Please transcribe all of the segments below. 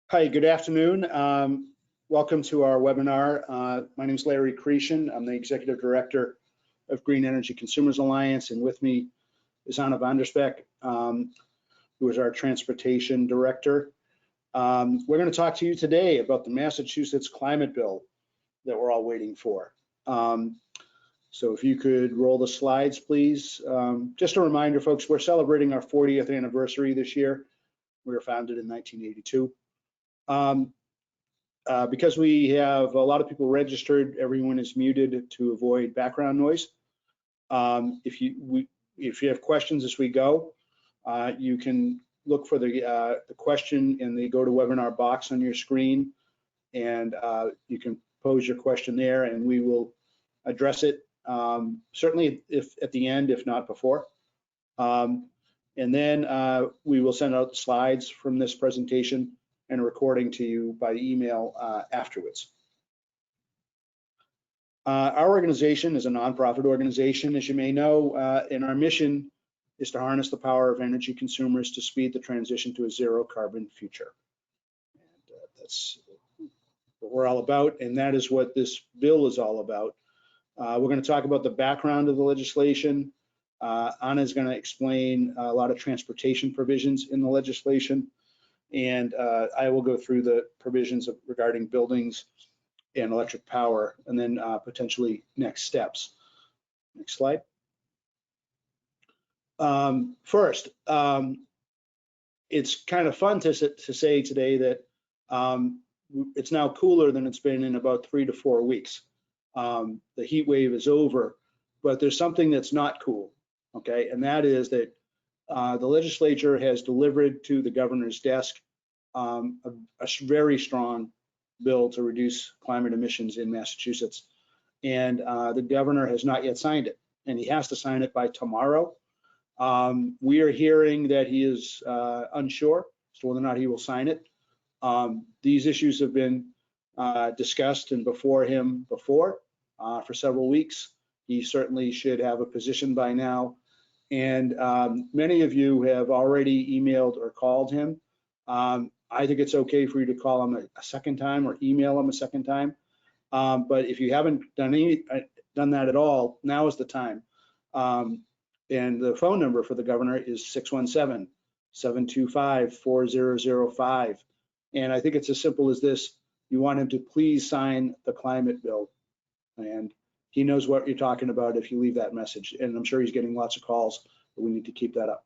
Hi, good afternoon. Welcome to our webinar. My name is Larry Cretion. I'm the Executive Director of Green Energy Consumers Alliance, and with me is Anna Vandersbeck, who is our Transportation Director. We're going to talk to you today about the Massachusetts climate bill that we're all waiting for. So if you could roll the slides, please. Just a reminder, folks, we're celebrating our 40th anniversary this year. We were founded in 1982. Because we have a lot of people registered, everyone is muted to avoid background noise. If you have questions as we go, you can look for the question in the GoToWebinar box on your screen, and you can pose your question there, and we will address it certainly if at the end, if not before. And then we will send out slides from this presentation and a recording to you by email afterwards. Our organization is a nonprofit organization, as you may know, and our mission is to harness the power of energy consumers to speed the transition to a zero carbon future. And that's what we're all about, and that is what this bill is all about. We're going to talk about the background of the legislation. Anna is going to explain a lot of transportation provisions in the legislation. And I will go through the provisions regarding buildings and electric power, and then potentially next steps. Next slide. First, it's kind of fun to say today that it's now cooler than it's been in about 3 to 4 weeks. The heat wave is over, but there's something that's not cool, okay? And that is that the legislature has delivered to the governor's desk a very strong bill to reduce climate emissions in Massachusetts. And the governor has not yet signed it, and he has to sign it by tomorrow. We are hearing that he is unsure as to whether or not he will sign it. These issues have been discussed and before him for several weeks. He certainly should have a position by now. And many of you have already emailed or called him. I think it's okay for you to call him a second time or email him a second time. But if you haven't done that at all, now is the time. And the phone number for the governor is 617-725-4005. And I think it's as simple as this. You want him to please sign the climate bill. And he knows what you're talking about if you leave that message. And I'm sure he's getting lots of calls, but we need to keep that up.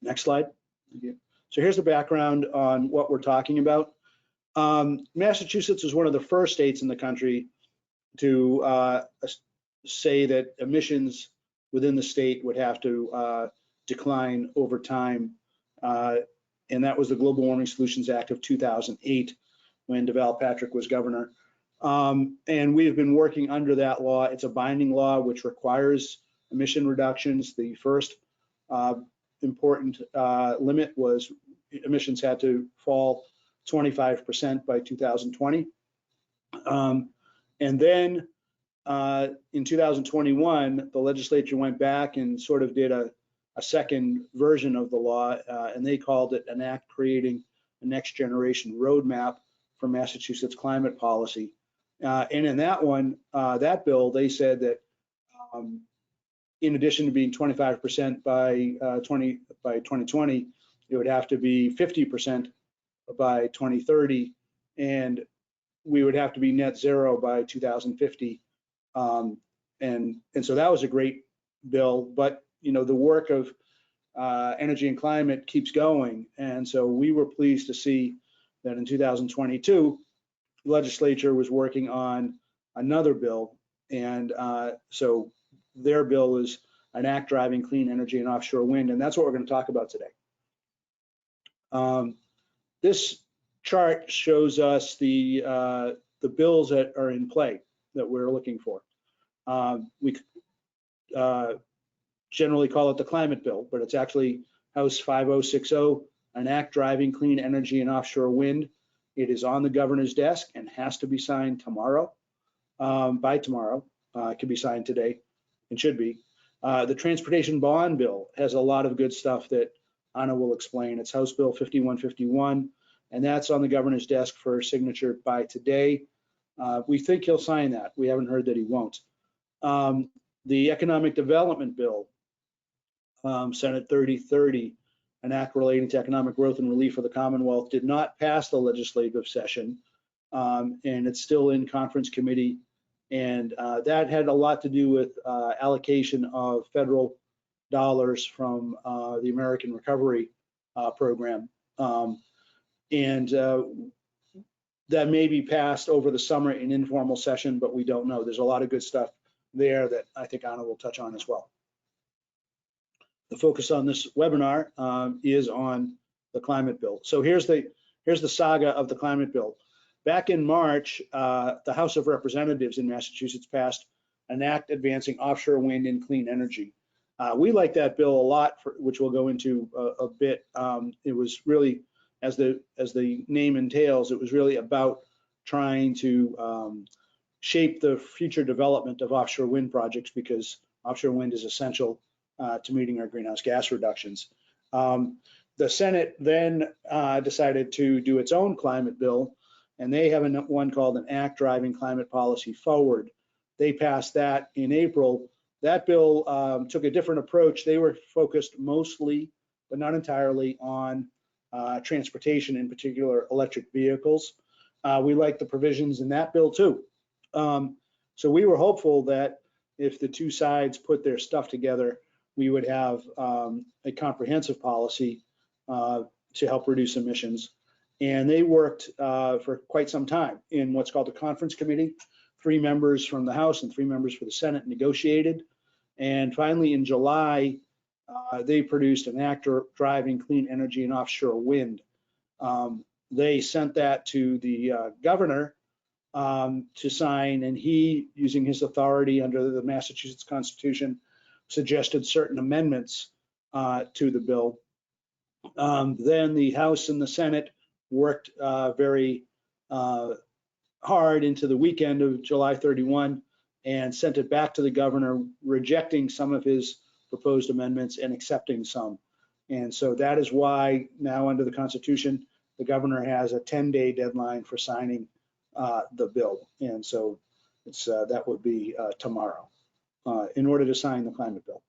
Next slide. Thank you. So here's the background on what we're talking about. Massachusetts is one of the first states in the country to say that emissions within the state would have to decline over time. And that was the Global Warming Solutions Act of 2008 when Deval Patrick was governor. And we have been working under that law. It's a binding law which requires emission reductions. The first important limit was emissions had to fall 25% by 2020. And then in 2021, the legislature went back and sort of did a second version of the law, and they called it an act creating a next generation roadmap for Massachusetts climate policy. And in that one, that bill, they said that in addition to being 25% by 2020, it would have to be 50% by 2030, and we would have to be net zero by 2050. And so that was a great bill, but the work of energy and climate keeps going, and so we were pleased to see that in 2022, the legislature was working on another bill, and so their bill is an act driving clean energy and offshore wind, and that's what we're going to talk about today. This chart shows us the bills that are in play that we're looking for. We generally call it the climate bill, but it's actually House 5060, an act driving clean energy and offshore wind. It is on the governor's desk and has to be signed tomorrow, by tomorrow. It can be signed today and should be. The transportation bond bill has a lot of good stuff that Anna will explain. It's House Bill 5151, and that's on the governor's desk for signature by today. We think he'll sign that. We haven't heard that he won't. The Economic Development Bill, Senate 3030, an act relating to economic growth and relief for the Commonwealth, did not pass the legislative session, and it's still in conference committee. And that had a lot to do with allocation of federal dollars from the American Recovery Program. And that may be passed over the summer in informal session, but we don't know. There's a lot of good stuff there that I think Anna will touch on as well. The focus on this webinar is on the climate bill. So here's the saga of the climate bill. Back in March, the House of Representatives in Massachusetts passed an act advancing offshore wind and clean energy. We like that bill a lot, which we'll go into a bit. It was really, as the name entails, it was really about trying to shape the future development of offshore wind projects, because offshore wind is essential to meeting our greenhouse gas reductions. The Senate then decided to do its own climate bill, and they have one called an Act Driving Climate Policy Forward. They passed that in April. That bill took a different approach. They were focused mostly, but not entirely, on transportation, in particular electric vehicles. We like the provisions in that bill too. So we were hopeful that if the two sides put their stuff together, we would have a comprehensive policy to help reduce emissions. And they worked for quite some time in what's called the conference committee. 3 members from the House and 3 members for the Senate negotiated. And finally, in July, they produced an act driving clean energy and offshore wind. They sent that to the governor to sign, and he, using his authority under the Massachusetts Constitution, suggested certain amendments to the bill. Then the House and the Senate worked very hard into the weekend of July 31 and sent it back to the governor, rejecting some of his proposed amendments and accepting some. And so that is why now, under the Constitution, the governor has a 10-day deadline for signing the bill. And so it's, that would be tomorrow in order to sign the climate bill.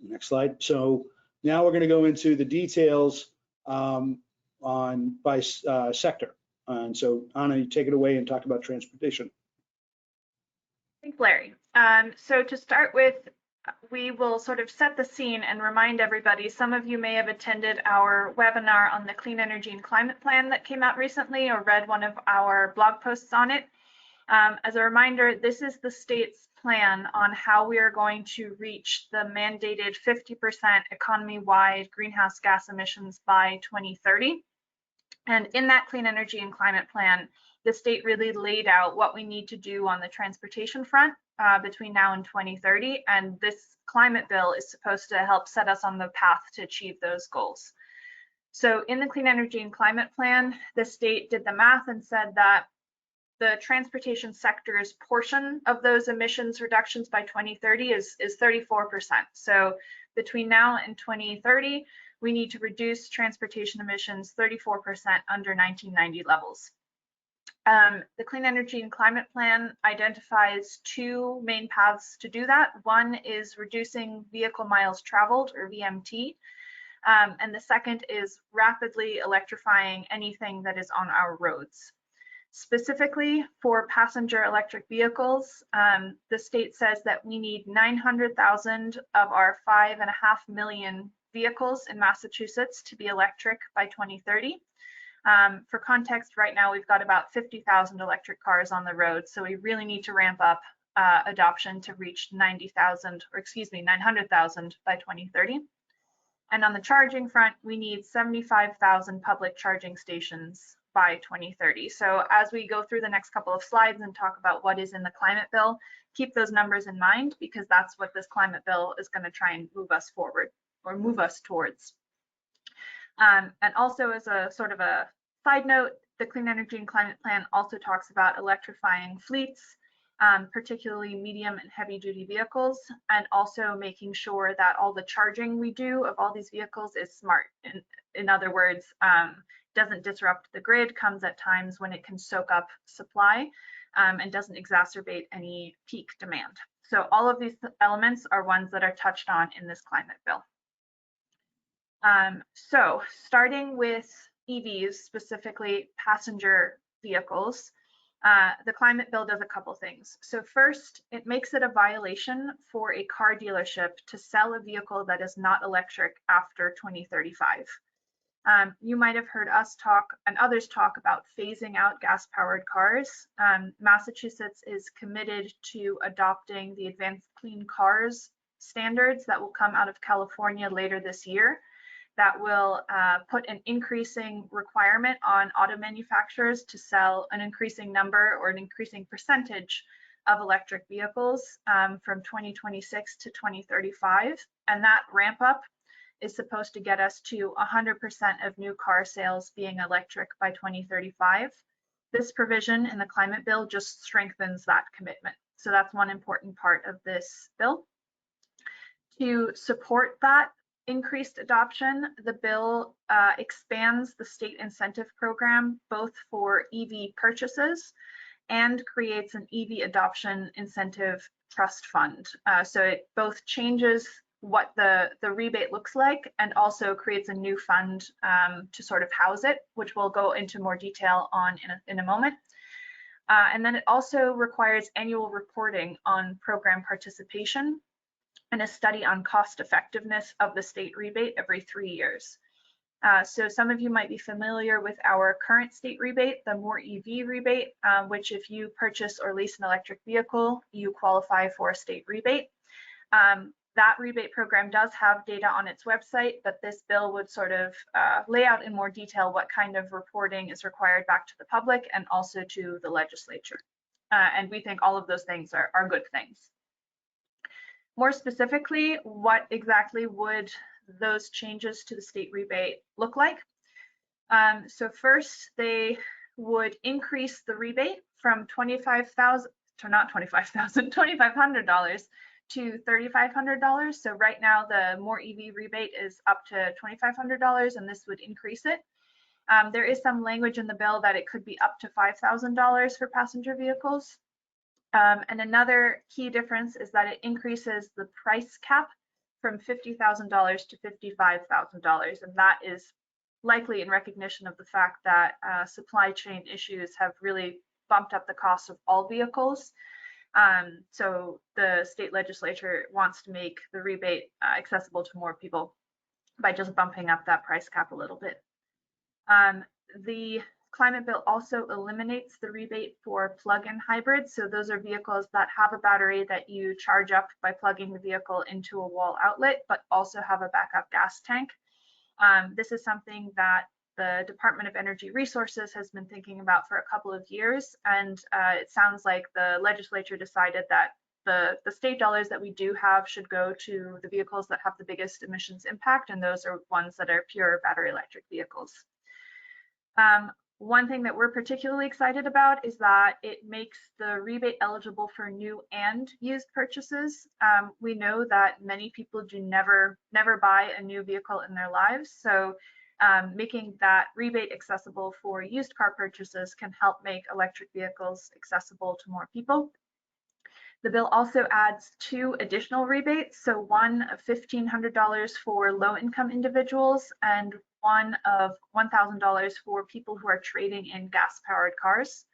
Next slide. So now we're going to go into the details by sector. And so Anna, you take it away and talk about transportation. Thanks, Larry. So to start with, we will sort of set the scene and remind everybody, some of you may have attended our webinar on the Clean Energy and Climate Plan that came out recently, or read one of our blog posts on it. As a reminder, this is the state's plan on how we are going to reach the mandated 50% economy-wide greenhouse gas emissions by 2030. And in that Clean Energy and Climate Plan, the state really laid out what we need to do on the transportation front between now and 2030. And this climate bill is supposed to help set us on the path to achieve those goals. So in the Clean Energy and Climate Plan, the state did the math and said that the transportation sector's portion of those emissions reductions by 2030 is 34%. So between now and 2030, we need to reduce transportation emissions 34% under 1990 levels. The Clean Energy and Climate Plan identifies 2 main paths to do that. One is reducing vehicle miles traveled, or VMT, and the second is rapidly electrifying anything that is on our roads. Specifically for passenger electric vehicles, the state says that we need 900,000 of our 5.5 million vehicles in Massachusetts to be electric by 2030. For context, right now we've got about 50,000 electric cars on the road, so we really need to ramp up adoption to reach 900,000 by 2030. And on the charging front, we need 75,000 public charging stations by 2030. So as we go through the next couple of slides and talk about what is in the climate bill, keep those numbers in mind, because that's what this climate bill is going to try and move us forward, or move us towards. And also, as a sort of a side note, the Clean Energy and Climate Plan also talks about electrifying fleets, particularly medium and heavy duty vehicles, and also making sure that all the charging we do of all these vehicles is smart. In other words, doesn't disrupt the grid, comes at times when it can soak up supply, and doesn't exacerbate any peak demand. So all of these elements are ones that are touched on in this climate bill. So starting with EVs, specifically passenger vehicles, the climate bill does a couple things. So first, it makes it a violation for a car dealership to sell a vehicle that is not electric after 2035. You might have heard us talk and others talk about phasing out gas-powered cars. Massachusetts is committed to adopting the Advanced Clean Cars standards that will come out of California later this year. That will put an increasing requirement on auto manufacturers to sell an increasing number or an increasing percentage of electric vehicles from 2026 to 2035. And that ramp up is supposed to get us to 100% of new car sales being electric by 2035. This provision in the climate bill just strengthens that commitment. So that's one important part of this bill. To support that increased adoption, the bill expands the state incentive program both for EV purchases and creates an EV adoption incentive trust fund. So it both changes what the rebate looks like and also creates a new fund to sort of house it, which we'll go into more detail on in a moment. And then it also requires annual reporting on program participation and a study on cost effectiveness of the state rebate every 3 years. So some of you might be familiar with our current state rebate, the More EV rebate, which if you purchase or lease an electric vehicle, you qualify for a state rebate. That rebate program does have data on its website, but this bill would sort of lay out in more detail what kind of reporting is required back to the public and also to the legislature. And we think all of those things are good things. More specifically, what exactly would those changes to the state rebate look like? So first, they would increase the rebate from $25,000 to not $25,000, $2,500 to $3,500. So right now, the More EV rebate is up to $2,500, and this would increase it. There is some language in the bill that it could be up to $5,000 for passenger vehicles. And another key difference is that it increases the price cap from $50,000 to $55,000. And that is likely in recognition of the fact that supply chain issues have really bumped up the cost of all vehicles. So the state legislature wants to make the rebate accessible to more people by just bumping up that price cap a little bit. The climate bill also eliminates the rebate for plug-in hybrids. So those are vehicles that have a battery that you charge up by plugging the vehicle into a wall outlet, but also have a backup gas tank. This is something that the Department of Energy Resources has been thinking about for a couple of years. And it sounds like the legislature decided that the state dollars that we do have should go to the vehicles that have the biggest emissions impact. And those are ones that are pure battery electric vehicles. One thing that we're particularly excited about is that it makes the rebate eligible for new and used purchases. We know that many people do never buy a new vehicle in their lives. So making that rebate accessible for used car purchases can help make electric vehicles accessible to more people. The bill also adds 2 additional rebates. So one of $1,500 for low-income individuals and one of $1,000 for people who are trading in gas-powered cars.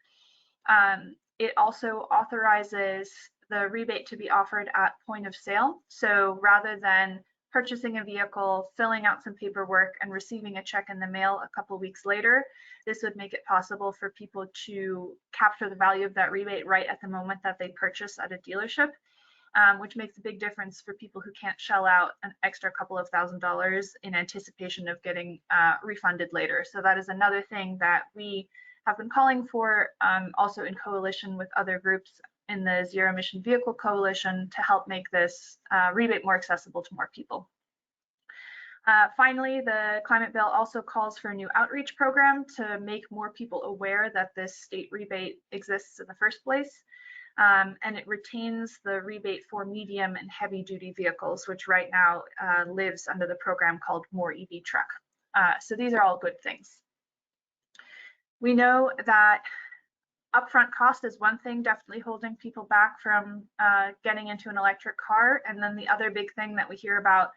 It also authorizes the rebate to be offered at point of sale. So rather than purchasing a vehicle, filling out some paperwork, and receiving a check in the mail a couple weeks later, this would make it possible for people to capture the value of that rebate right at the moment that they purchase at a dealership, which makes a big difference for people who can't shell out an extra couple of $1,000s in anticipation of getting refunded later. So that is another thing that we have been calling for, also in coalition with other groups in the Zero Emission Vehicle Coalition to help make this rebate more accessible to more people. Finally, the climate bill also calls for a new outreach program to make more people aware that this state rebate exists in the first place. And it retains the rebate for medium and heavy duty vehicles, which right now lives under the program called More EV Truck. So these are all good things. We know that upfront cost is one thing definitely holding people back from getting into an electric car. And then the other big thing that we hear about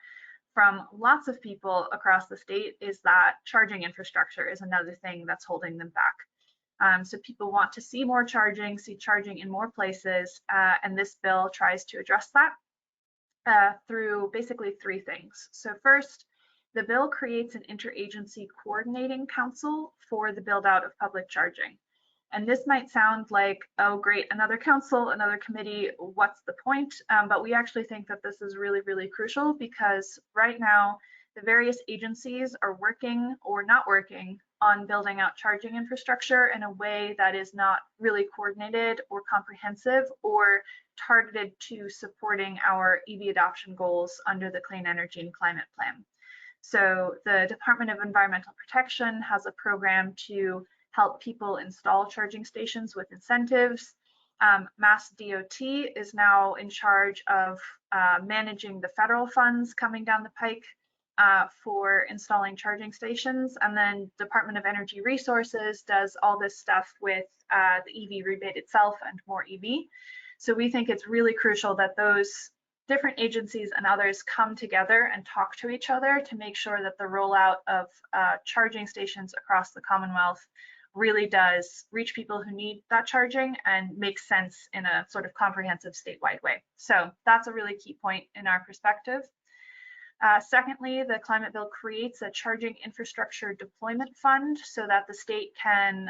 from lots of people across the state is that charging infrastructure is another thing that's holding them back. So people want to see more charging, see charging in more places, and this bill tries to address that through basically three things. So first, the bill creates an interagency coordinating council for the build out of public charging. And this might sound like, oh, great, another council, another committee, what's the point? But we actually think that this is really, really crucial because right now, the various agencies are working or not working on building out charging infrastructure in a way that is not really coordinated or comprehensive or targeted to supporting our EV adoption goals under the Clean Energy and Climate Plan. So the Department of Environmental Protection has a program to help people install charging stations with incentives. Mass DOT is now in charge of managing the federal funds coming down the pike for installing charging stations. And then Department of Energy Resources does all this stuff with the EV rebate itself and more EV. So we think it's really crucial that those different agencies and others come together and talk to each other to make sure that the rollout of charging stations across the Commonwealth really does reach people who need that charging and makes sense in a sort of comprehensive statewide way. So that's a really key point in our perspective. Secondly, the climate bill creates a charging infrastructure deployment fund so that the state can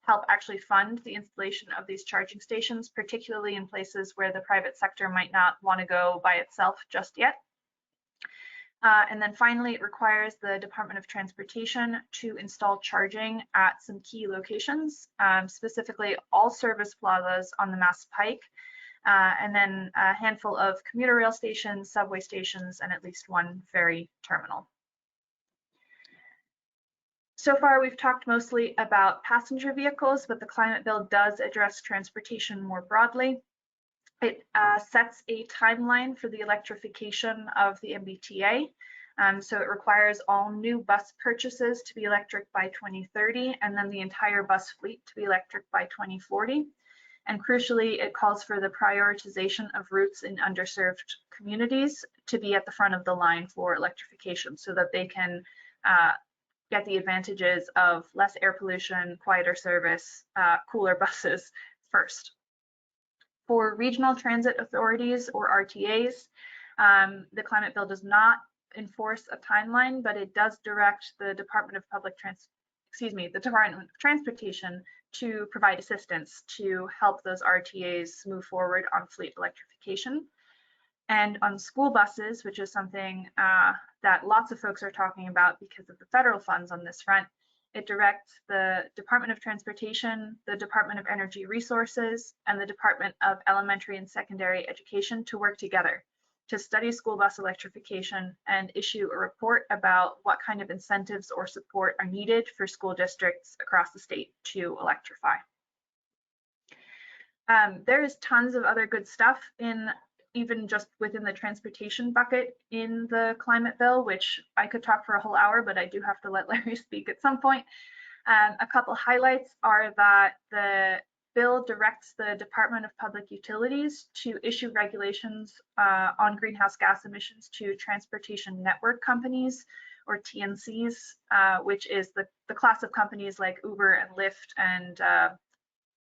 help actually fund the installation of these charging stations, particularly in places where the private sector might not want to go by itself just yet. And then finally, it requires the Department of Transportation to install charging at some key locations, specifically all service plazas on the Mass Pike, and then a handful of commuter rail stations, subway stations, and at least one ferry terminal. So far, we've talked mostly about passenger vehicles, but the climate bill does address transportation more broadly. It sets a timeline for the electrification of the MBTA. So it requires all new bus purchases to be electric by 2030, and then the entire bus fleet to be electric by 2040. And crucially, it calls for the prioritization of routes in underserved communities to be at the front of the line for electrification so that they can get the advantages of less air pollution, quieter service, cooler buses first. For regional transit authorities or RTAs, the climate bill does not enforce a timeline, but it does direct the Department of Transportation to provide assistance to help those RTAs move forward on fleet electrification. And on school buses, which is something that lots of folks are talking about because of the federal funds on this front, it directs the Department of Transportation, the Department of Energy Resources, and the Department of Elementary and Secondary Education to work together to study school bus electrification and issue a report about what kind of incentives or support are needed for school districts across the state to electrify. There is tons of other good stuff in even just within the transportation bucket in the climate bill, which I could talk for a whole hour, but I do have to let Larry speak at some point. A couple highlights are that the bill directs the Department of Public Utilities to issue regulations on greenhouse gas emissions to transportation network companies, or TNCs, which is the class of companies like Uber and Lyft and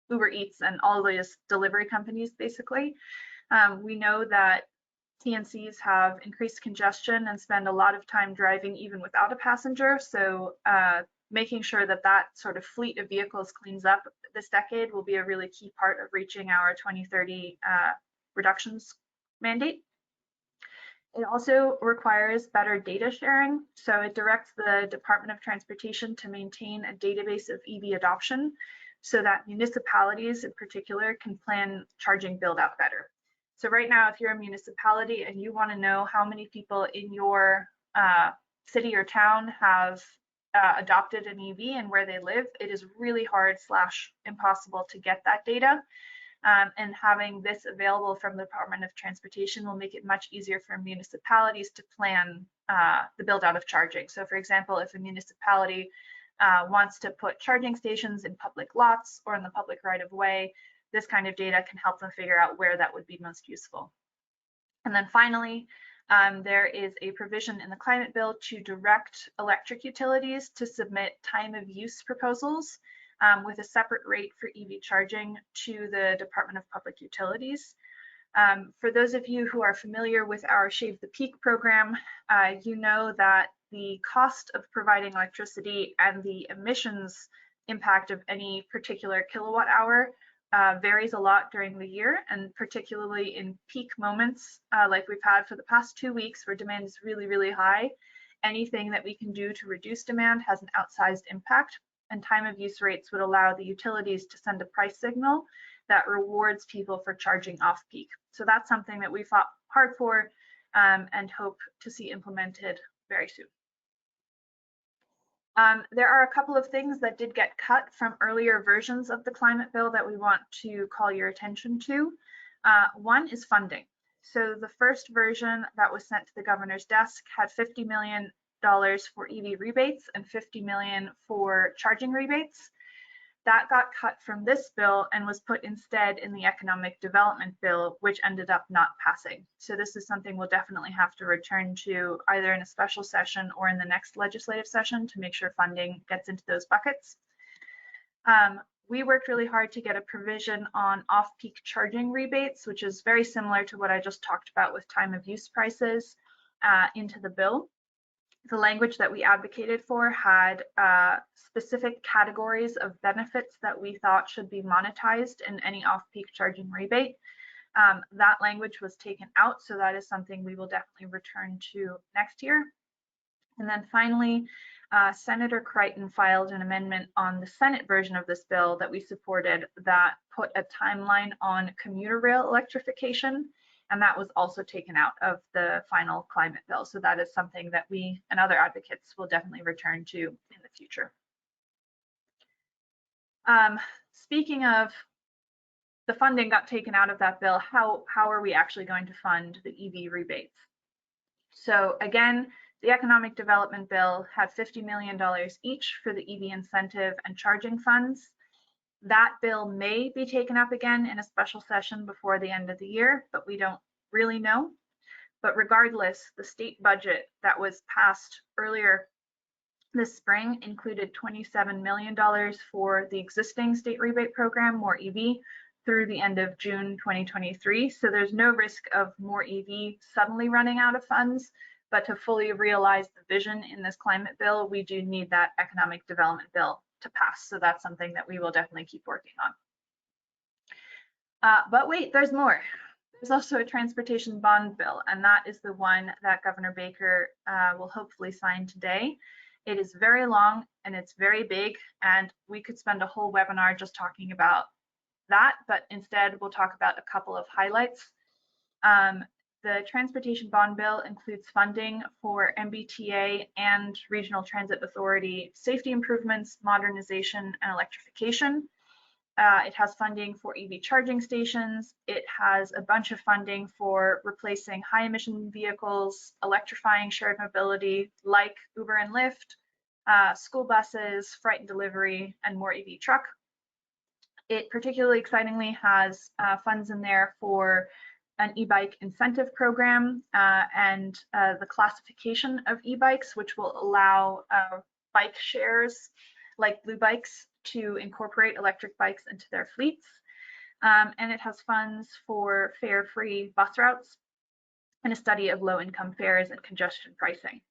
Uber Eats and all of those delivery companies, basically. We know that TNCs have increased congestion and spend a lot of time driving even without a passenger. So making sure that that sort of fleet of vehicles cleans up this decade will be a really key part of reaching our 2030 reductions mandate. It also requires better data sharing. So it directs the Department of Transportation to maintain a database of EV adoption so that municipalities in particular can plan charging build out better. So right now, if you're a municipality and you want to know how many people in your city or town have adopted an EV and where they live, it is really hard / impossible to get that data. And having this available from the Department of Transportation will make it much easier for municipalities to plan the build out of charging. So for example, if a municipality wants to put charging stations in public lots or in the public right of way, this kind of data can help them figure out where that would be most useful. And then finally, there is a provision in the climate bill to direct electric utilities to submit time of use proposals with a separate rate for EV charging to the Department of Public Utilities. For those of you who are familiar with our Shave the Peak program, you know that the cost of providing electricity and the emissions impact of any particular kilowatt hour varies a lot during the year, and particularly in peak moments like we've had for the past 2 weeks where demand is really, really high. Anything that we can do to reduce demand has an outsized impact, and time of use rates would allow the utilities to send a price signal that rewards people for charging off peak. So that's something that we fought hard for and hope to see implemented very soon. There are a couple of things that did get cut from earlier versions of the climate bill that we want to call your attention to. One is funding. So the first version that was sent to the governor's desk had $50 million for EV rebates and $50 million for charging rebates. That got cut from this bill and was put instead in the economic development bill, which ended up not passing. So this is something we'll definitely have to return to either in a special session or in the next legislative session to make sure funding gets into those buckets. We worked really hard to get a provision on off-peak charging rebates, which is very similar to what I just talked about with time of use prices, into the bill. The language that we advocated for had specific categories of benefits that we thought should be monetized in any off-peak charging rebate. That language was taken out, so that is something we will definitely return to next year. And then finally, Senator Crichton filed an amendment on the Senate version of this bill that we supported that put a timeline on commuter rail electrification, and that was also taken out of the final climate bill. So that is something that we and other advocates will definitely return to in the future. Speaking of the funding got taken out of that bill, how are we actually going to fund the EV rebates? So again, the economic development bill had $50 million each for the EV incentive and charging funds. That bill may be taken up again in a special session before the end of the year, but we don't really know. But regardless, the state budget that was passed earlier this spring included $27 million for the existing state rebate program, More EV, through the end of June 2023. So there's no risk of More EV suddenly running out of funds, but to fully realize the vision in this climate bill, we do need that economic development bill to pass. So that's something that we will definitely keep working on. But wait, there's more. There's also a transportation bond bill, and that is the one that Governor Baker will hopefully sign today. It is very long and it's very big, and we could spend a whole webinar just talking about that, but instead we'll talk about a couple of highlights. The transportation bond bill includes funding for MBTA and Regional Transit Authority safety improvements, modernization, and electrification. It has funding for EV charging stations. It has a bunch of funding for replacing high emission vehicles, electrifying shared mobility like Uber and Lyft, school buses, freight and delivery, and More EV truck. It particularly excitingly has funds in there for an e-bike incentive program and the classification of e-bikes, which will allow bike shares like Blue Bikes to incorporate electric bikes into their fleets. And it has funds for fare-free bus routes and a study of low-income fares and congestion pricing.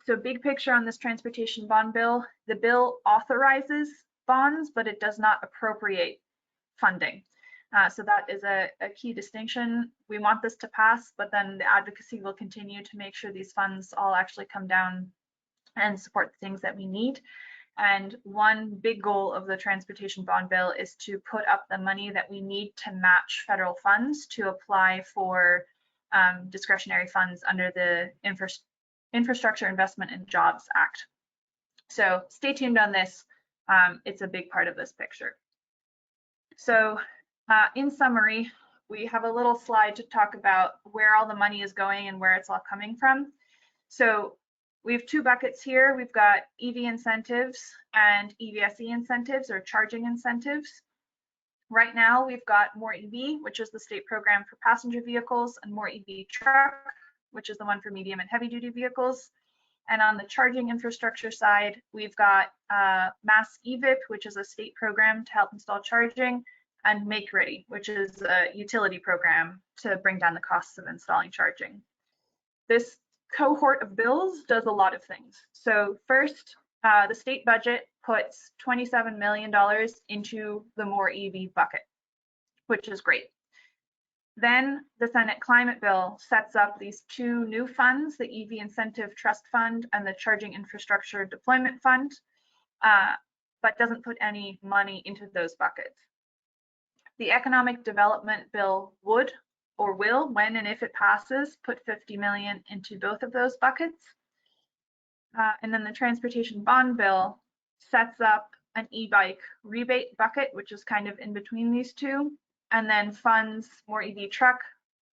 So big picture on this transportation bond bill, the bill authorizes bonds, but it does not appropriate funding. So that is a key distinction. We want this to pass, but then the advocacy will continue to make sure these funds all actually come down and support the things that we need. And one big goal of the transportation bond bill is to put up the money that we need to match federal funds to apply for discretionary funds under the Infrastructure Investment and Jobs Act. So stay tuned on this. It's a big part of this picture. So in summary, we have a little slide to talk about where all the money is going and where it's all coming from. So We have two buckets here. We've got EV incentives and EVSE incentives, or charging incentives. Right now, we've got More EV, which is the state program for passenger vehicles, and More EV Truck, which is the one for medium and heavy duty vehicles. And on the charging infrastructure side, we've got Mass EVIP, which is a state program to help install charging, and Make Ready, which is a utility program to bring down the costs of installing charging. This cohort of bills does a lot of things. So first, the state budget puts $27 million into the More EV bucket, which is great. Then the Senate climate bill sets up these two new funds, the EV Incentive Trust Fund and the Charging Infrastructure Deployment Fund, but doesn't put any money into those buckets. The economic development bill would, or will, when and if it passes, put $50 million into both of those buckets. And then the transportation bond bill sets up an e-bike rebate bucket, which is kind of in between these two, and then funds More EV Truck,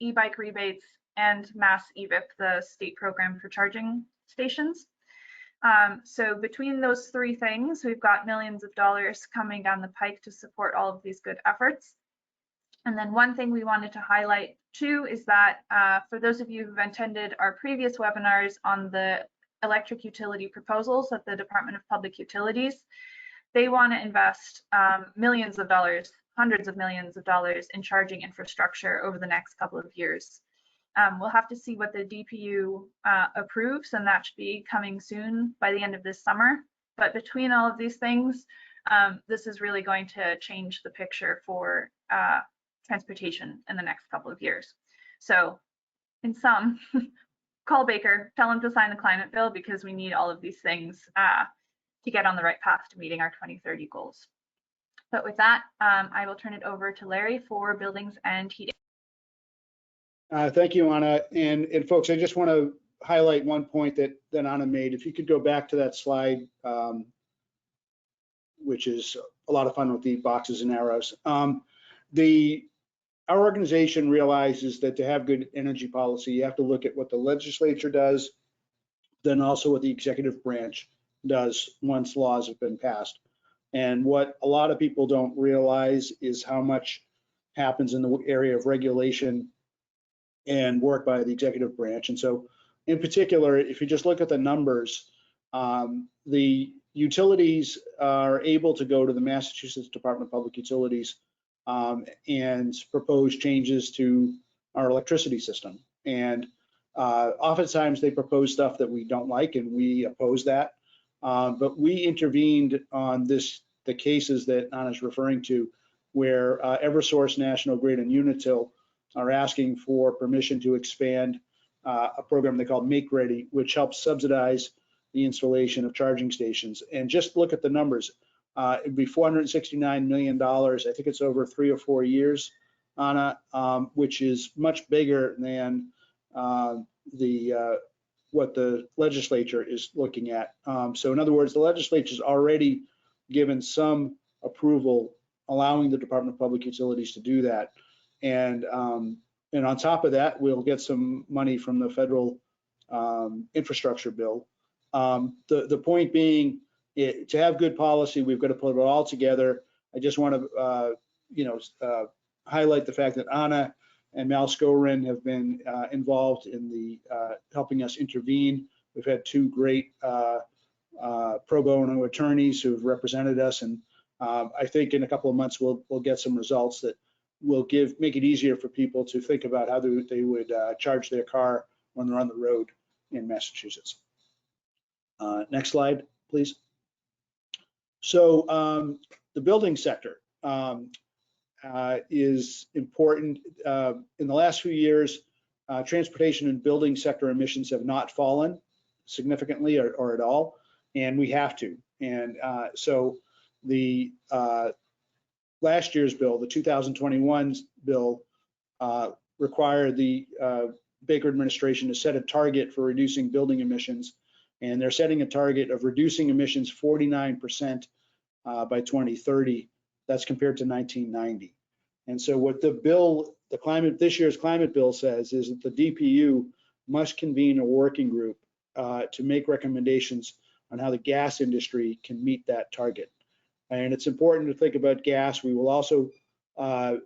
e-bike rebates, and Mass EVIP, the state program for charging stations. So between those three things, we've got millions of dollars coming down the pike to support all of these good efforts. And then one thing we wanted to highlight too is that for those of you who've attended our previous webinars on the electric utility proposals at the Department of Public Utilities, they want to invest millions of dollars, hundreds of millions of dollars in charging infrastructure over the next couple of years. We'll have to see what the DPU approves, and that should be coming soon by the end of this summer. But between all of these things, this is really going to change the picture for transportation in the next couple of years. So in sum, call Baker, tell him to sign the climate bill, because we need all of these things to get on the right path to meeting our 2030 goals. But with that, I will turn it over to Larry for buildings and heating. Thank you, Anna. And folks, I just want to highlight one point that Anna made. If you could go back to that slide, which is a lot of fun with the boxes and arrows. Our organization realizes that to have good energy policy, you have to look at what the legislature does, then also what the executive branch does once laws have been passed. And what a lot of people don't realize is how much happens in the area of regulation and work by the executive branch. And so in particular, if you just look at the numbers, the utilities are able to go to the Massachusetts Department of Public Utilities and propose changes to our electricity system. And oftentimes they propose stuff that we don't like, and we oppose that. But we intervened on the cases that Anna's referring to, where Eversource, National Grid, and Unitil are asking for permission to expand a program they call Make Ready, which helps subsidize the installation of charging stations. And just look at the numbers. It'd be $469 million. I think it's over 3 or 4 years, Anna, which is much bigger than what the legislature is looking at. So in other words, the legislature's already given some approval allowing the Department of Public Utilities to do that. And on top of that, we'll get some money from the federal infrastructure bill. The point being, to have good policy, we've got to put it all together. I just want to highlight the fact that Anna and Mal Skorin have been involved in the helping us intervene. We've had 2 great pro bono attorneys who've represented us, and I think in a couple of months we'll get some results that will make it easier for people to think about how they would charge their car when they're on the road in Massachusetts. Next slide, please. So the building sector is important. In the last few years, transportation and building sector emissions have not fallen significantly or at all, and we have to. And so the last year's bill, the 2021 bill, required the Baker administration to set a target for reducing building emissions, and they're setting a target of reducing emissions 49% by 2030. That's compared to 1990. And so what the bill, this year's climate bill says is that the DPU must convene a working group to make recommendations on how the gas industry can meet that target. And it's important to think about gas. We also have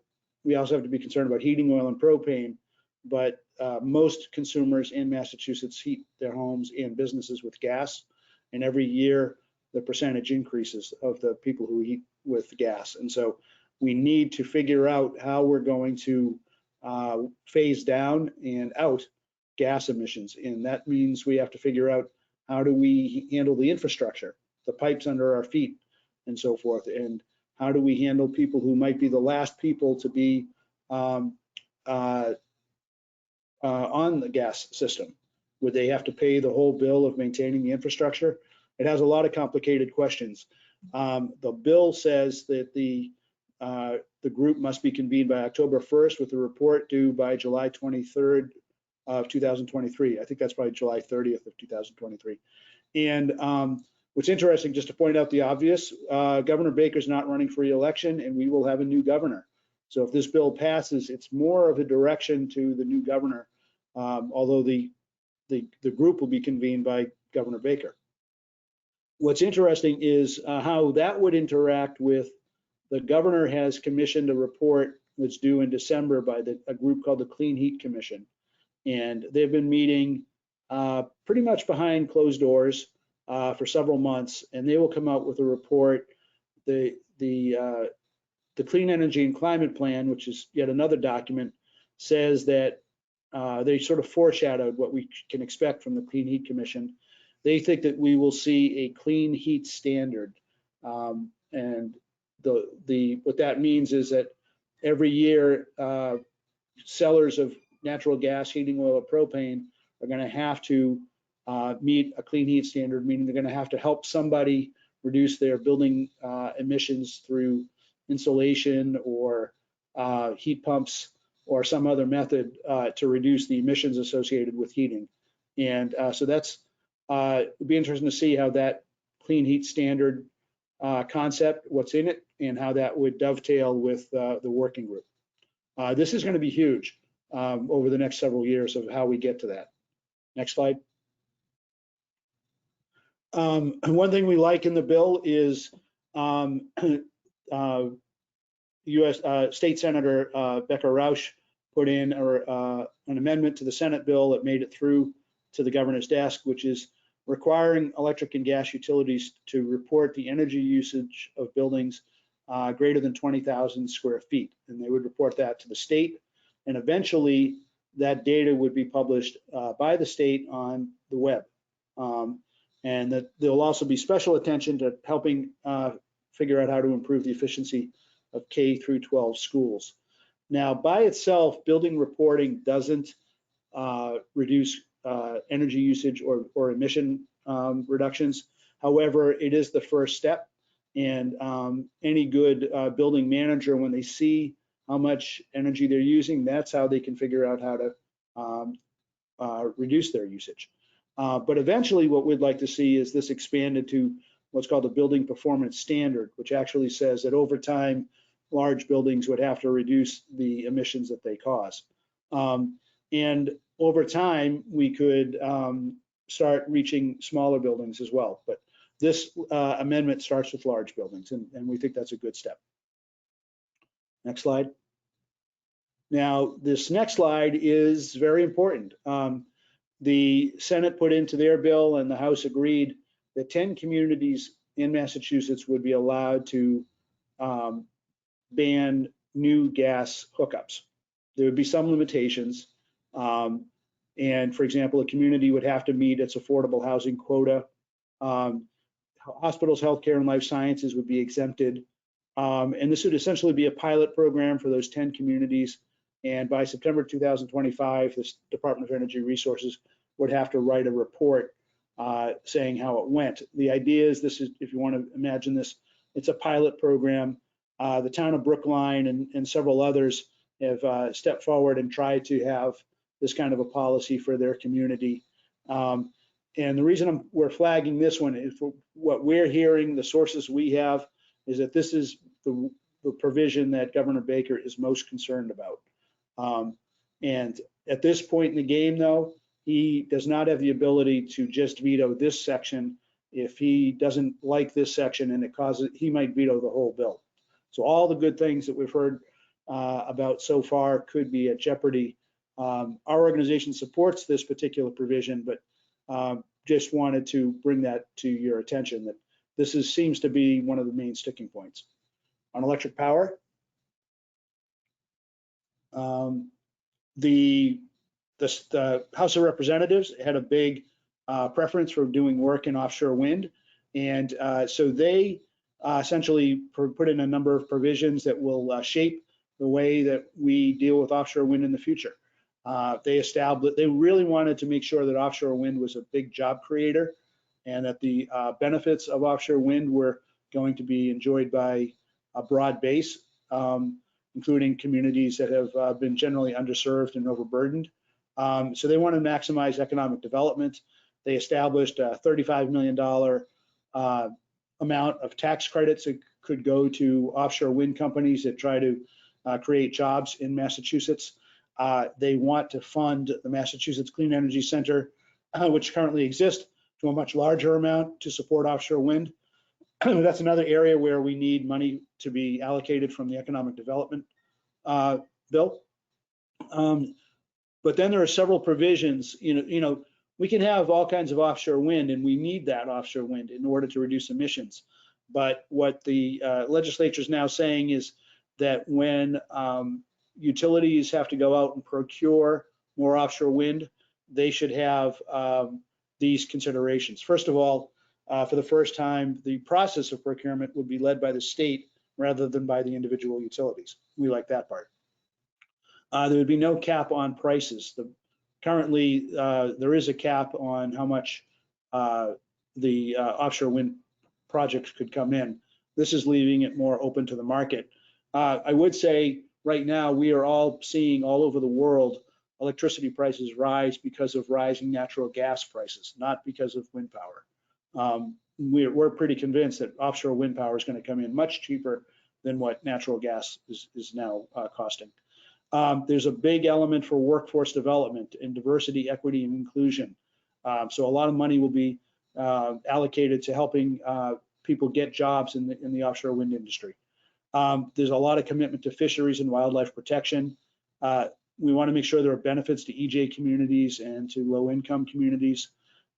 to be concerned about heating oil and propane, but most consumers in Massachusetts heat their homes and businesses with gas, and every year the percentage increases of the people who heat with gas. And so we need to figure out how we're going to phase down and out gas emissions. And that means we have to figure out how do we handle the infrastructure, the pipes under our feet and so forth, and how do we handle people who might be the last people to be on the gas system? Would they have to pay the whole bill of maintaining the infrastructure? It has a lot of complicated questions. The bill says that the group must be convened by October 1st with a report due by July 23rd of 2023. I think that's probably July 30th of 2023. And what's interesting, just to point out the obvious, Governor Baker's not running for re-election, and we will have a new governor. So if this bill passes, it's more of a direction to the new governor, although the group will be convened by Governor Baker. What's interesting is how that would interact with the governor has commissioned a report that's due in December by a group called the Clean Heat Commission. And they've been meeting pretty much behind closed doors for several months, and they will come out with a report. The Clean Energy and Climate Plan, which is yet another document, says that they sort of foreshadowed what we can expect from the Clean Heat Commission. They think that we will see a clean heat standard, and what that means is that every year sellers of natural gas, heating oil, or propane are going to have to meet a clean heat standard, meaning they're going to have to help somebody reduce their building emissions through insulation or heat pumps or some other method to reduce the emissions associated with heating. And so that's it'll be interesting to see how that clean heat standard concept, what's in it, and how that would dovetail with the working group. This is going to be huge over the next several years of how we get to that. Next slide. One thing we like in the bill is U.S. State Senator Becca Rausch put in an amendment to the Senate bill that made it through to the governor's desk, which is requiring electric and gas utilities to report the energy usage of buildings greater than 20,000 square feet. And they would report that to the state. And eventually that data would be published by the state on the web. And that there'll also be special attention to helping figure out how to improve the efficiency of K through 12 schools. Now, by itself, building reporting doesn't reduce energy usage or emission reductions. However, it is the first step. And any good building manager, when they see how much energy they're using, that's how they can figure out how to reduce their usage. But eventually what we'd like to see is this expanded to what's called the building performance standard, which actually says that over time, large buildings would have to reduce the emissions that they cause. And over time, we could start reaching smaller buildings as well. But this amendment starts with large buildings, and we think that's a good step. Next slide. Now, this next slide is very important. The Senate put into their bill and the House agreed that 10 communities in Massachusetts would be allowed to ban new gas hookups. There would be some limitations. And for example, a community would have to meet its affordable housing quota. Hospitals, healthcare, and life sciences would be exempted. And this would essentially be a pilot program for those 10 communities. And by September 2025, the Department of Energy Resources would have to write a report saying how it went. The idea is this is, if you want to imagine this, it's a pilot program. The town of Brookline and several others have stepped forward and tried to have this kind of a policy for their community. And the reason we're flagging this one is what we're hearing, the sources we have, is that this is the provision that Governor Baker is most concerned about. And at this point in the game, though, he does not have the ability to just veto this section. If he doesn't like this section and it causes, he might veto the whole bill. So all the good things that we've heard about so far could be at jeopardy. Our organization supports this particular provision, but just wanted to bring that to your attention that this seems to be one of the main sticking points. On electric power, the House of Representatives had a big preference for doing work in offshore wind, and so they essentially put in a number of provisions that will shape the way that we deal with offshore wind in the future. They really wanted to make sure that offshore wind was a big job creator and that the benefits of offshore wind were going to be enjoyed by a broad base, including communities that have been generally underserved and overburdened. So they want to maximize economic development. They established a $35 million amount of tax credits that could go to offshore wind companies that try to create jobs in Massachusetts. They want to fund the Massachusetts Clean Energy Center, which currently exists, to a much larger amount to support offshore wind. That's another area where we need money to be allocated from the economic development bill. But then there are several provisions. We can have all kinds of offshore wind, and we need that offshore wind in order to reduce emissions. But what the legislature is now saying is that when utilities have to go out and procure more offshore wind, they should have these considerations. First of all, for the first time, the process of procurement would be led by the state rather than by the individual utilities. We like that part. There would be no cap on prices. Currently, there is a cap on how much the offshore wind projects could come in. This is leaving it more open to the market. I would say right now we are all seeing all over the world electricity prices rise because of rising natural gas prices, not because of wind power. We're pretty convinced that offshore wind power is going to come in much cheaper than what natural gas is now costing. There's a big element for workforce development and diversity, equity, and inclusion. So a lot of money will be allocated to helping people get jobs in the offshore wind industry. There's a lot of commitment to fisheries and wildlife protection. We want to make sure there are benefits to EJ communities and to low-income communities.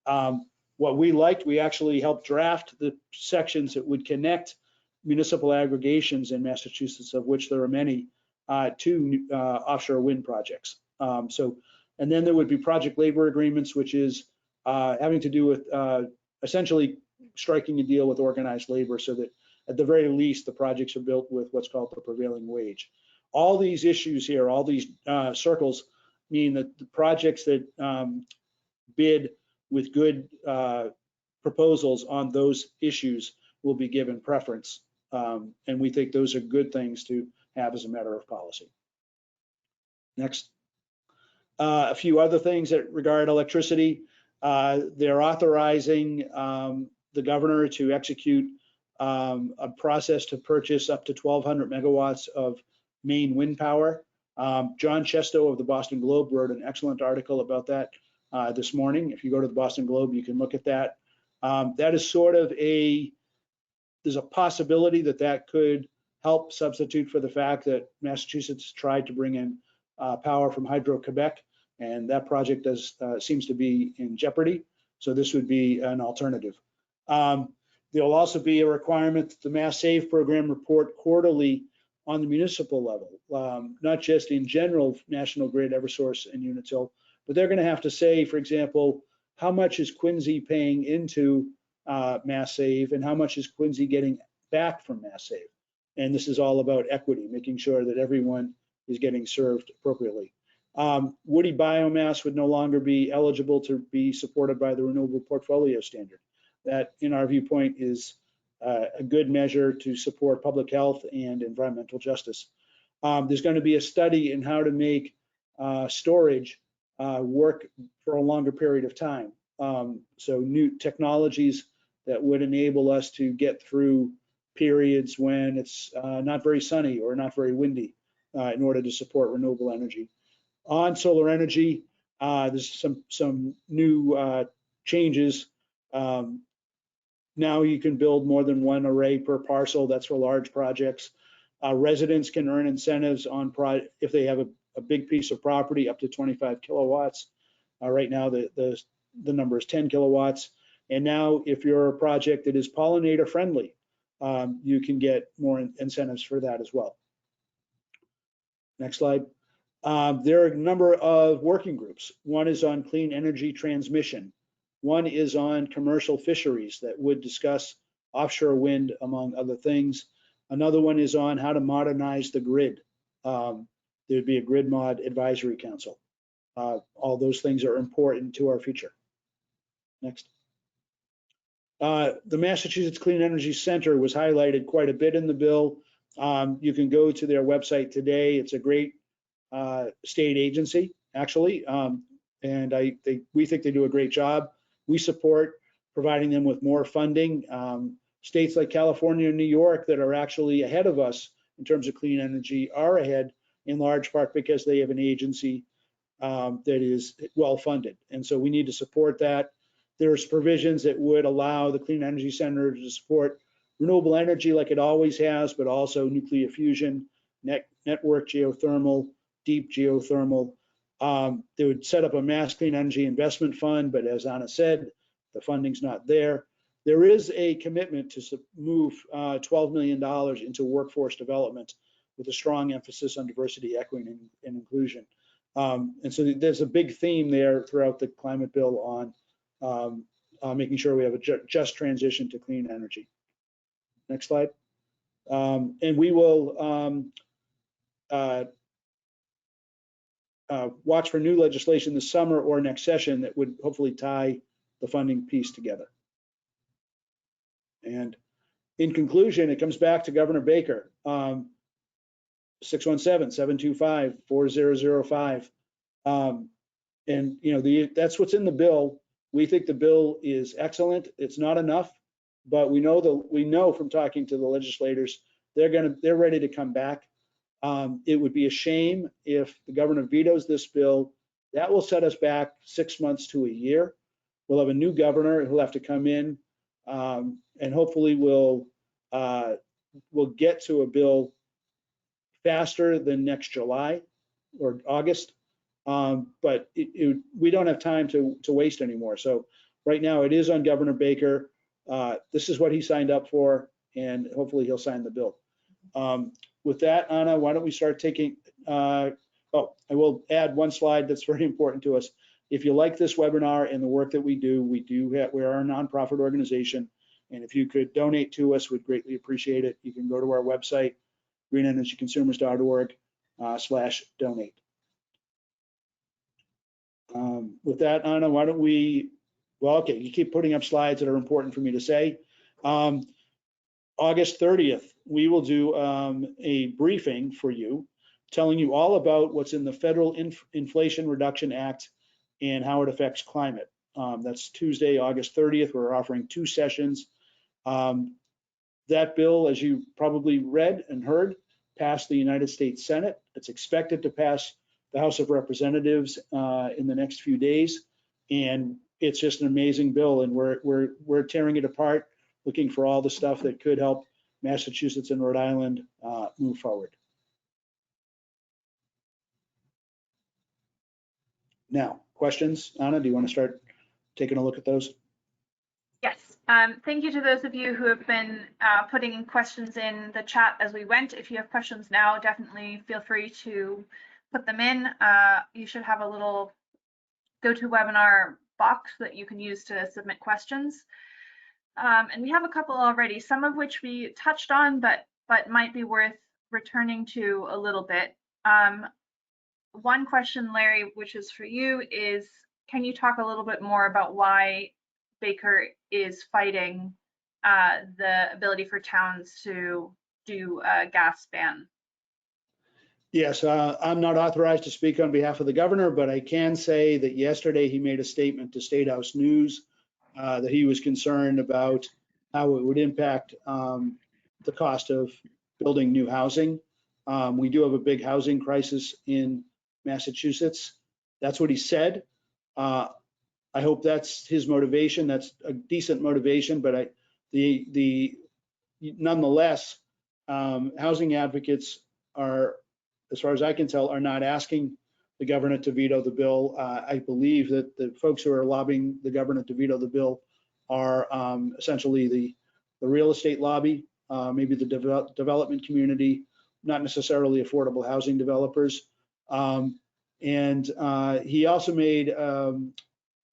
What we liked, we actually helped draft the sections that would connect municipal aggregations in Massachusetts, of which there are many, to offshore wind projects. And then there would be project labor agreements, which is having to do with essentially striking a deal with organized labor so that at the very least the projects are built with what's called the prevailing wage. All these issues here, all these circles mean that the projects that bid with good proposals on those issues will be given preference. And we think those are good things to have as a matter of policy. Next. A few other things that regard electricity. They're authorizing the governor to execute a process to purchase up to 1,200 megawatts of main wind power. John Chesto of the Boston Globe wrote an excellent article about that this morning. If you go to the Boston Globe, you can look at that. That is sort of there's a possibility that that could help substitute for the fact that Massachusetts tried to bring in power from Hydro-Quebec, and that project seems to be in jeopardy. So this would be an alternative. There will also be a requirement that the Mass Save program report quarterly on the municipal level, not just in general, National Grid, Eversource, and Unitil, but they're going to have to say, for example, how much is Quincy paying into Mass Save and how much is Quincy getting back from Mass Save? And this is all about equity, making sure that everyone is getting served appropriately. Woody biomass would no longer be eligible to be supported by the Renewable Portfolio Standard. That, in our viewpoint, is a good measure to support public health and environmental justice. There's going to be a study in how to make storage work for a longer period of time. So new technologies that would enable us to get through periods when it's not very sunny or not very windy in order to support renewable energy. On solar energy, There's some new changes. Now you can build more than one array per parcel. That's for large projects. Residents can earn incentives on if they have a big piece of property up to 25 kilowatts. Right now the number is 10 kilowatts. And now if you're a project that is pollinator friendly, you can get more incentives for that as well. Next slide. There are a number of working groups. One is on clean energy transmission. One is on commercial fisheries that would discuss offshore wind, among other things. Another one is on how to modernize the grid. There'd be a grid mod advisory council. All those things are important to our future. Next. The Massachusetts Clean Energy Center was highlighted quite a bit in the bill. You can go to their website today. It's a great state agency, actually, and we think they do a great job. We support providing them with more funding. States like California and New York that are actually ahead of us in terms of clean energy are ahead in large part because they have an agency that is well funded. And so we need to support that. There's provisions that would allow the Clean Energy Center to support renewable energy like it always has, but also nuclear fusion, network geothermal, deep geothermal. They would set up a mass clean energy investment fund, but as Anna said, the funding's not there. There is a commitment to move $12 million into workforce development with a strong emphasis on diversity, equity, and inclusion. And so there's a big theme there throughout the climate bill on making sure we have a just transition to clean energy. Next slide. And we will watch for new legislation this summer or next session that would hopefully tie the funding piece together. And in conclusion, it comes back to Governor Baker, 617-725-4005. And that's what's in the bill. We think the bill is excellent. It's not enough, but we know from talking to the legislators, they're ready to come back. It would be a shame if the governor vetoes this bill. That will set us back 6 months to a year. We'll have a new governor who'll have to come in, and hopefully we'll get to a bill faster than next July or August. But we don't have time to waste anymore. So right now it is on Governor Baker. This is what he signed up for, and hopefully he'll sign the bill. With that, Anna, why don't we start taking, I will add one slide that's very important to us. If you like this webinar and the work that we do, we are a nonprofit organization, and if you could donate to us, we'd greatly appreciate it. You can go to our website, greenenergyconsumers.org/donate. With that, Anna, why don't we, okay, you keep putting up slides that are important for me to say. August 30th, we will do a briefing for you, telling you all about what's in the Federal Inflation Reduction Act and how it affects climate. That's Tuesday, August 30th. We're offering 2 sessions. That bill, as you probably read and heard, passed the United States Senate. It's expected to pass the House of Representatives in the next few days, and it's just an amazing bill. And we're tearing it apart, looking for all the stuff that could help Massachusetts and Rhode Island move forward. Now, questions? Anna, do you want to start taking a look at those? Yes. Thank you to those of you who have been putting in questions in the chat as we went. If you have questions now, definitely feel free to put them in. You should have a little GoToWebinar box that you can use to submit questions. And we have a couple already, some of which we touched on, but might be worth returning to a little bit. One question, Larry, which is for you, is can you talk a little bit more about why Baker is fighting the ability for towns to do a gas ban? Yes, I'm not authorized to speak on behalf of the governor, but I can say that yesterday he made a statement to State House News that he was concerned about how it would impact the cost of building new housing. We do have a big housing crisis in Massachusetts. That's what he said. I hope that's his motivation. That's a decent motivation, but nonetheless, housing advocates are, as far as I can tell, are not asking the governor to veto the bill. I believe that the folks who are lobbying the governor to veto the bill are essentially the real estate lobby, maybe the development community, not necessarily affordable housing developers. And he also made a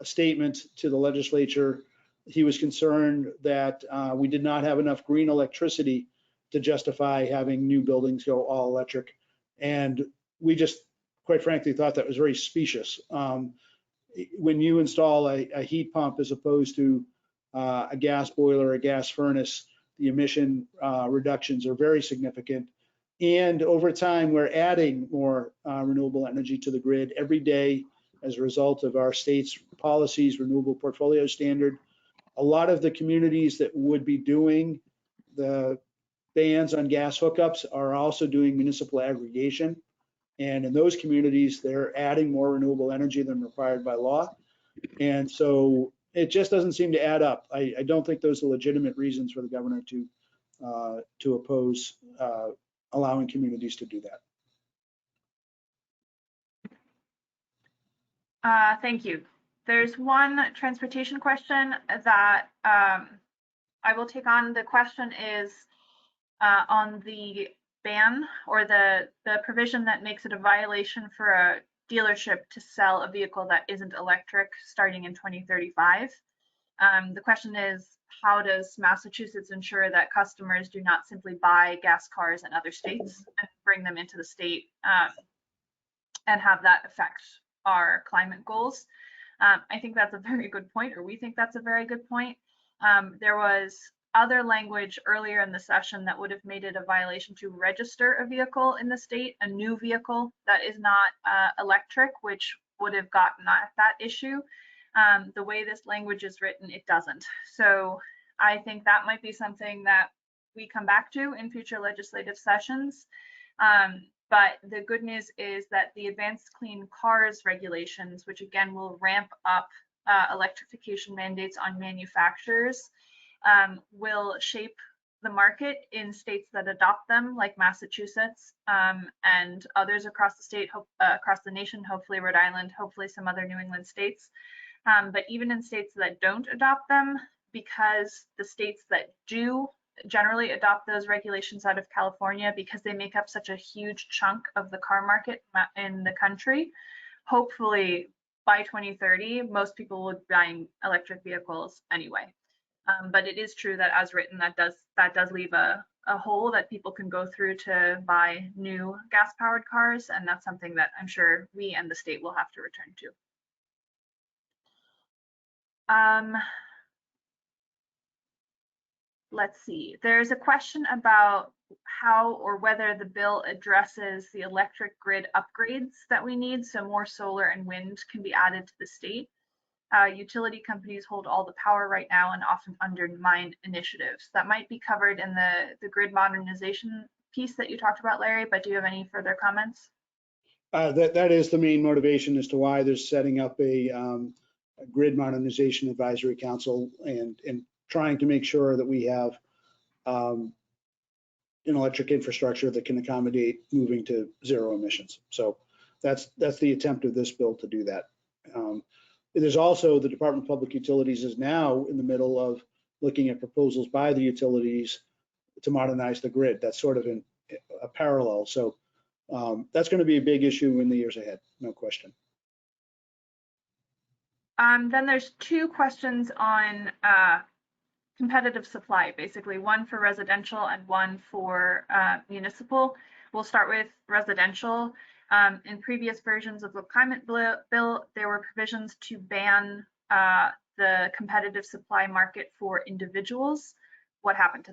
statement to the legislature. He was concerned that we did not have enough green electricity to justify having new buildings go all electric. And we just, quite frankly, thought that was very specious. When you install a heat pump as opposed to a gas boiler, a gas furnace, the emission reductions are very significant. And over time, we're adding more renewable energy to the grid every day as a result of our state's policies, renewable portfolio standard. A lot of the communities that would be doing the bans on gas hookups are also doing municipal aggregation. And in those communities, they're adding more renewable energy than required by law. And so it just doesn't seem to add up. I don't think those are legitimate reasons for the governor to oppose allowing communities to do that. Thank you. There's one transportation question that I will take on. The question is on the ban or the provision that makes it a violation for a dealership to sell a vehicle that isn't electric starting in 2035. The question is, how does Massachusetts ensure that customers do not simply buy gas cars in other states and bring them into the state and have that affect our climate goals? I think that's a very good point, or we think that's a very good point. There was other language earlier in the session that would have made it a violation to register a vehicle in the state, a new vehicle that is not electric, which would have gotten at that issue. The way this language is written, it doesn't. So I think that might be something that we come back to in future legislative sessions. But the good news is that the advanced clean cars regulations, which again will ramp up electrification mandates on manufacturers, will shape the market in states that adopt them, like Massachusetts and others across the state, across the nation, hopefully Rhode Island, hopefully some other New England states. But even in states that don't adopt them, because the states that do generally adopt those regulations out of California, because they make up such a huge chunk of the car market in the country, hopefully by 2030, most people will be buying electric vehicles anyway. But it is true that as written, that does leave a hole that people can go through to buy new gas-powered cars, and that's something that I'm sure we and the state will have to return to. Let's see, there's a question about how or whether the bill addresses the electric grid upgrades that we need, so more solar and wind can be added to the state. Utility companies hold all the power right now and often undermine initiatives. That might be covered in the grid modernization piece that you talked about, Larry, but do you have any further comments? That is the main motivation as to why they're setting up a grid modernization advisory council and trying to make sure that we have an electric infrastructure that can accommodate moving to zero emissions. So that's the attempt of this bill to do that. There's also the Department of Public Utilities is now in the middle of looking at proposals by the utilities to modernize the grid. That's sort of a parallel. So that's going to be a big issue in the years ahead, no question. Then there's two questions on competitive supply, basically one for residential and one for municipal. We'll start with residential. In previous versions of the climate bill, there were provisions to ban the competitive supply market for individuals. What happened to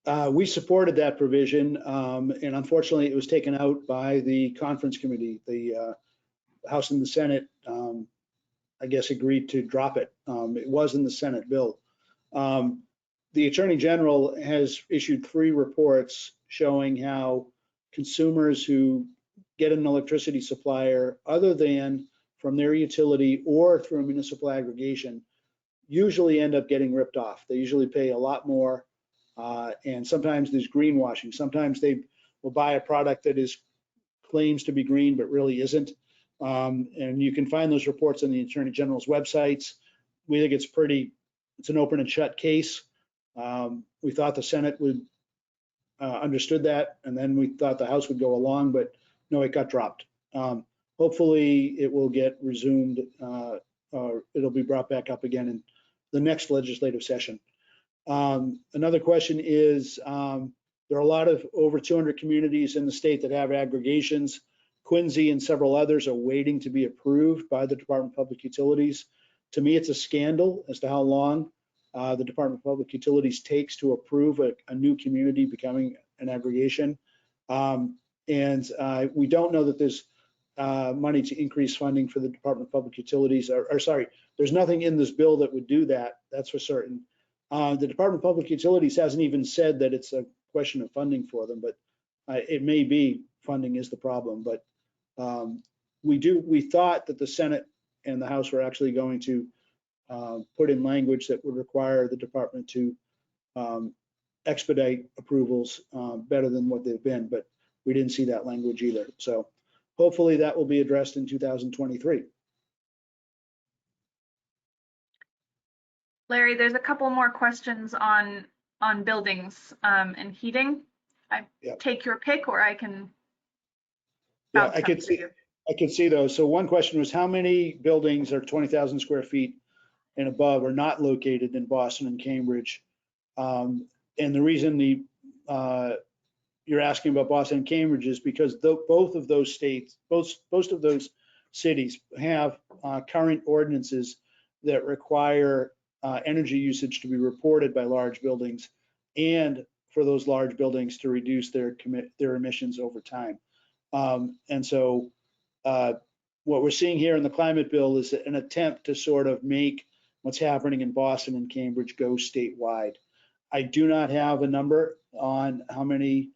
that? We supported that provision, and unfortunately it was taken out by the conference committee. The House and the Senate, I guess, agreed to drop it. It was in the Senate bill. The Attorney General has issued 3 reports showing how consumers who get an electricity supplier other than from their utility or through a municipal aggregation usually end up getting ripped off. They usually pay a lot more, and sometimes there's greenwashing. Sometimes they will buy a product that claims to be green but really isn't. And you can find those reports on the Attorney General's websites. We think it's an open and shut case. We thought the Senate would understood that, and then we thought the House would go along, but no, it got dropped. Hopefully it will get resumed, or it'll be brought back up again in the next legislative session. Another question is, there are a lot of over 200 communities in the state that have aggregations. Quincy and several others are waiting to be approved by the Department of Public Utilities. To me, it's a scandal as to how long the Department of Public Utilities takes to approve a new community becoming an aggregation. And we don't know that there's money to increase funding for the Department of Public Utilities, or sorry, there's nothing in this bill that would do that, that's for certain. The Department of Public Utilities hasn't even said that it's a question of funding for them, but it may be funding is the problem. But we thought that the Senate and the House were actually going to put in language that would require the department to expedite approvals better than what they've been, but we didn't see that language either. So hopefully that will be addressed in 2023. Larry, there's a couple more questions on buildings and heating. Take your pick, or I can. Yeah, I could see those. So one question was, how many buildings are 20,000 square feet and above are not located in Boston and Cambridge? And the reason you're asking about Boston and Cambridge is because both of those states, both of those cities have current ordinances that require energy usage to be reported by large buildings, and for those large buildings to reduce their emissions over time. And so what we're seeing here in the climate bill is an attempt to sort of make what's happening in Boston and Cambridge go statewide. I do not have a number on how many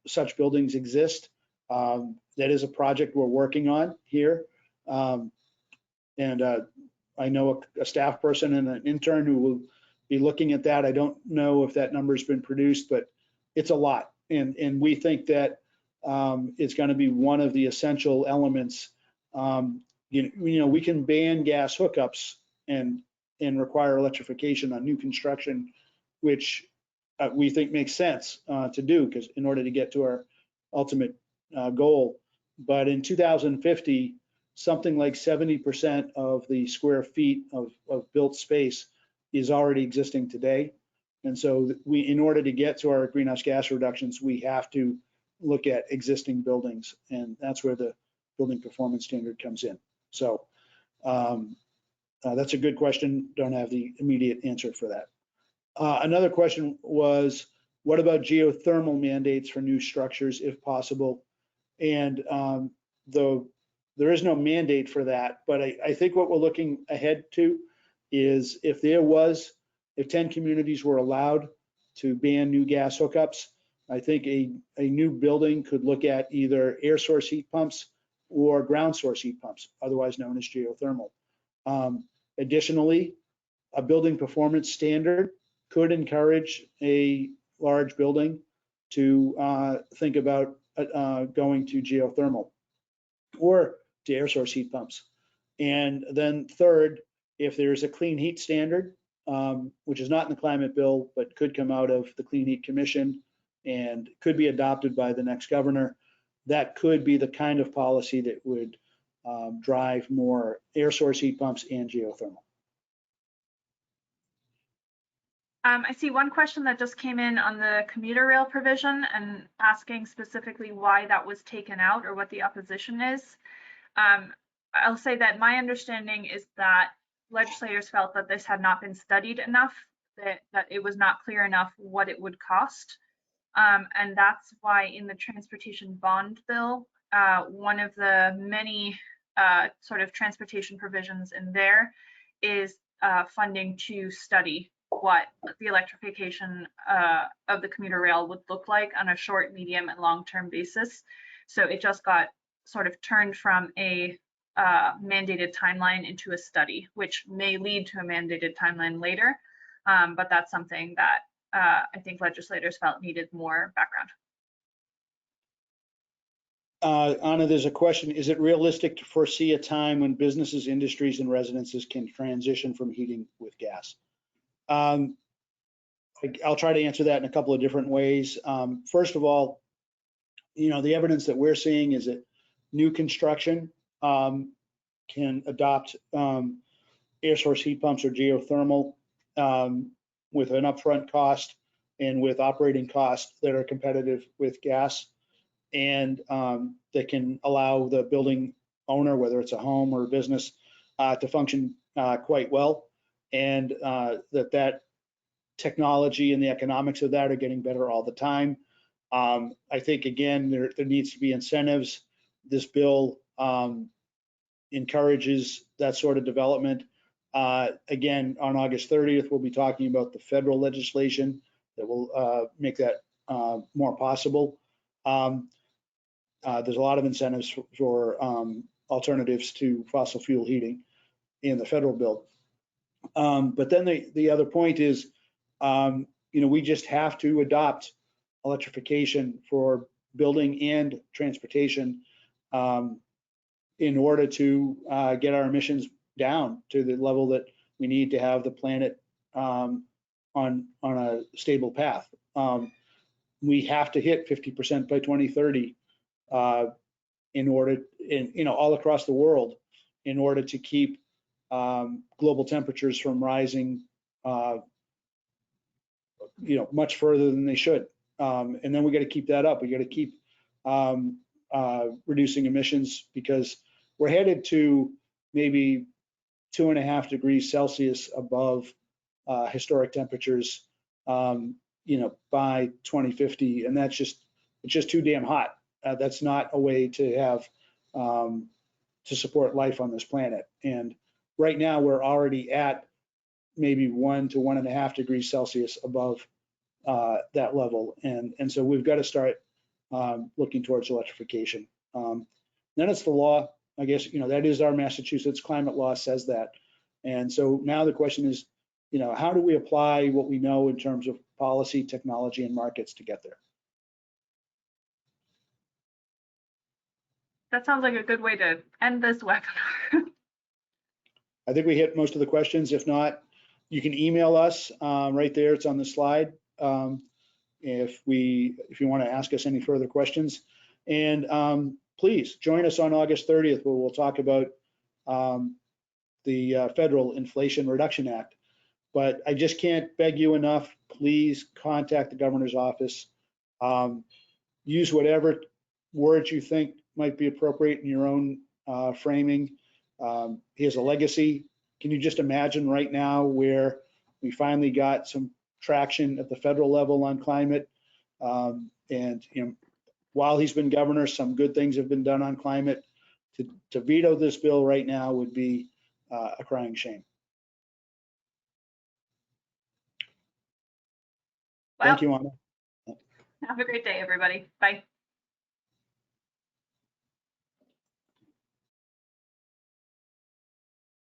such buildings exist. That is a project we're working on here. And I know a staff person and an intern who will be looking at that. I don't know if that number has been produced, but it's a lot. And we think that it's going to be one of the essential elements. You know, we can ban gas hookups and require electrification on new construction, which we think makes sense to do, because in order to get to our ultimate goal. But in 2050, something like 70% of the square feet of built space is already existing today. And so in order to get to our greenhouse gas reductions, we have to look at existing buildings, and that's where the building performance standard comes in. So that's a good question. Don't have the immediate answer for that. Another question was, what about geothermal mandates for new structures if possible? And there is no mandate for that, but I think what we're looking ahead to is if 10 communities were allowed to ban new gas hookups, I think a new building could look at either air source heat pumps or ground source heat pumps, otherwise known as geothermal. Additionally, a building performance standard could encourage a large building to think about going to geothermal or to air source heat pumps. And then third, if there's a clean heat standard, which is not in the climate bill, but could come out of the Clean Heat Commission and could be adopted by the next governor, that could be the kind of policy that would drive more air source heat pumps and geothermal. I see one question that just came in on the commuter rail provision and asking specifically why that was taken out or what the opposition is. I'll say that my understanding is that legislators felt that this had not been studied enough, that it was not clear enough what it would cost. And that's why in the transportation bond bill, one of the many sort of transportation provisions in there is funding to study what the electrification of the commuter rail would look like on a short, medium, and long-term basis. So it just got sort of turned from a mandated timeline into a study, which may lead to a mandated timeline later. But that's something that I think legislators felt needed more background. Anna, there's a question. Is it realistic to foresee a time when businesses, industries, and residences can transition from heating with gas? I'll try to answer that in a couple of different ways. First of all, the evidence that we're seeing is that new construction can adopt air source heat pumps or geothermal with an upfront cost and with operating costs that are competitive with gas, and that can allow the building owner, whether it's a home or a business, to function quite well, and that technology and the economics of that are getting better all the time. I think, again, there needs to be incentives. This bill encourages that sort of development. Again, on August 30th, we'll be talking about the federal legislation that will make that more possible. There's a lot of incentives for alternatives to fossil fuel heating in the federal bill. But then the other point is, we just have to adopt electrification for building and transportation in order to get our emissions down to the level that we need to have the planet on a stable path. We have to hit 50% by 2030 in order, all across the world, in order to keep global temperatures from rising much further than they should. And then we got to keep that up. We got to keep reducing emissions, because we're headed to maybe 2.5 degrees Celsius above historic temperatures, by 2050, and it's just too damn hot. That's not a way to have to support life on this planet. And right now we're already at maybe 1 to 1.5 degrees Celsius above that level, and so we've got to start looking towards electrification. Then it's the law. I guess that is our Massachusetts climate law says that, and so now the question is, how do we apply what we know in terms of policy, technology, and markets to get there? That sounds like a good way to end this webinar. I think we hit most of the questions. If not, you can email us right there. It's on the slide. If you want to ask us any further questions, and please join us on August 30th, where we'll talk about the Federal Inflation Reduction Act. But I just can't beg you enough. Please contact the governor's office. Use whatever words you think might be appropriate in your own framing. He has a legacy. Can you just imagine right now where we finally got some traction at the federal level on climate? And while he's been governor, some good things have been done on climate. To veto this bill right now would be a crying shame. Well, thank you, Anna. have a great day, everybody. Bye.